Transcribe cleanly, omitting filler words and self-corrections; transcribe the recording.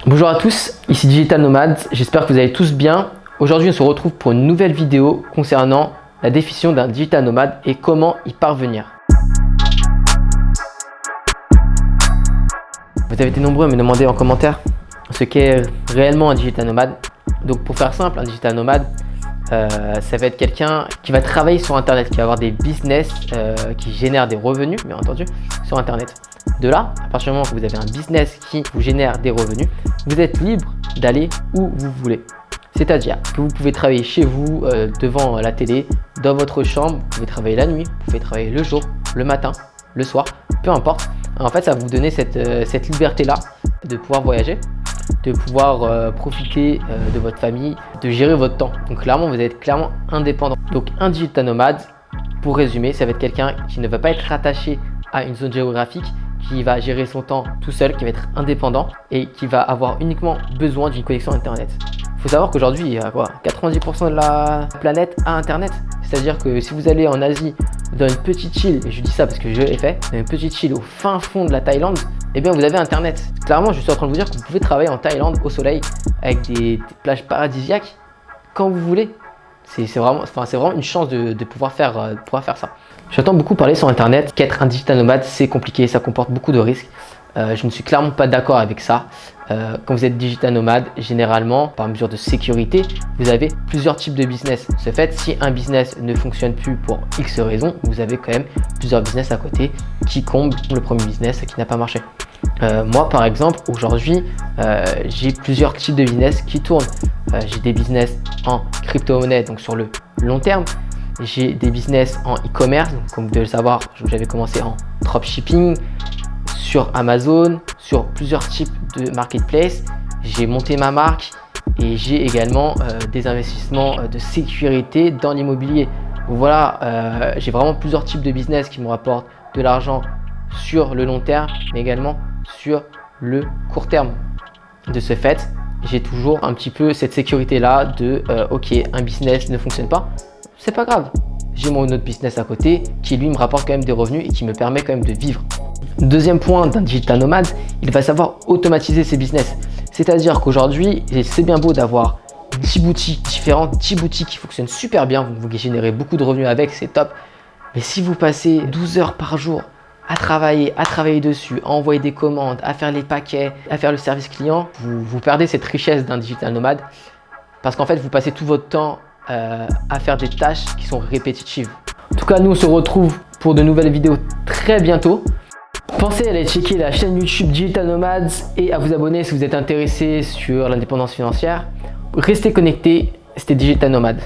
Bonjour à tous, ici Digital Nomad, j'espère que vous allez tous bien. Aujourd'hui on se retrouve pour une nouvelle vidéo concernant la définition d'un digital nomade et comment y parvenir. Vous avez été nombreux à me demander en commentaire ce qu'est réellement un digital nomade. Donc pour faire simple, un digital nomade, ça va être quelqu'un qui va travailler sur internet, qui va avoir des business qui génèrent des revenus, bien entendu, sur internet. De là, à partir du moment où vous avez un business qui vous génère des revenus, vous êtes libre d'aller où vous voulez. C'est-à-dire que vous pouvez travailler chez vous, devant la télé, dans votre chambre, vous pouvez travailler la nuit, vous pouvez travailler le jour, le matin, le soir, peu importe. En fait, ça va vous donner cette liberté-là de pouvoir voyager, de pouvoir profiter de votre famille, de gérer votre temps. Donc clairement, vous êtes clairement indépendant. Donc un digital nomade, pour résumer, ça va être quelqu'un qui ne va pas être rattaché à une zone géographique, qui va gérer son temps tout seul, qui va être indépendant et qui va avoir uniquement besoin d'une connexion internet. Il faut savoir qu'aujourd'hui, 90% de la planète a internet. C'est-à-dire que si vous allez en Asie, dans une petite île, et je dis ça parce que je l'ai fait, dans une petite île au fin fond de la Thaïlande, eh bien vous avez internet. Clairement, je suis en train de vous dire que vous pouvez travailler en Thaïlande au soleil avec des plages paradisiaques quand vous voulez. C'est vraiment une chance de pouvoir faire ça. J'entends beaucoup parler sur internet qu'être un digital nomade c'est compliqué, ça comporte beaucoup de risques. Je ne suis clairement pas d'accord avec ça. Quand vous êtes digital nomade, généralement, par mesure de sécurité, vous avez plusieurs types de business. Ce fait, si un business ne fonctionne plus pour X raisons, vous avez quand même plusieurs business à côté qui comblent le premier business qui n'a pas marché. Moi, par exemple, aujourd'hui, j'ai plusieurs types de business qui tournent. J'ai des business en crypto-monnaie, donc sur le long terme. J'ai des business en e-commerce, comme vous devez le savoir, j'avais commencé en dropshipping, sur Amazon, sur plusieurs types de marketplace. J'ai monté ma marque et j'ai également des investissements de sécurité dans l'immobilier. Voilà, j'ai vraiment plusieurs types de business qui me rapportent de l'argent sur le long terme, mais également sur le court terme. De ce fait, j'ai toujours un petit peu cette sécurité-là de ok, un business ne fonctionne pas, c'est pas grave. J'ai mon autre business à côté qui lui me rapporte quand même des revenus et qui me permet quand même de vivre. Deuxième point d'un digital nomade, il va savoir automatiser ses business. C'est-à-dire qu'aujourd'hui, c'est bien beau d'avoir 10 boutiques différentes, 10 boutiques qui fonctionnent super bien, vous générez beaucoup de revenus avec, c'est top. Mais si vous passez 12 heures par jour à travailler dessus, à envoyer des commandes, à faire les paquets, à faire le service client, vous perdez cette richesse d'un digital nomade parce qu'en fait, vous passez tout votre temps à faire des tâches qui sont répétitives. En tout cas, nous on se retrouve pour de nouvelles vidéos très bientôt. Pensez à aller checker la chaîne YouTube Digital Nomads et à vous abonner si vous êtes intéressé sur l'indépendance financière. Restez connectés, c'était Digital Nomad.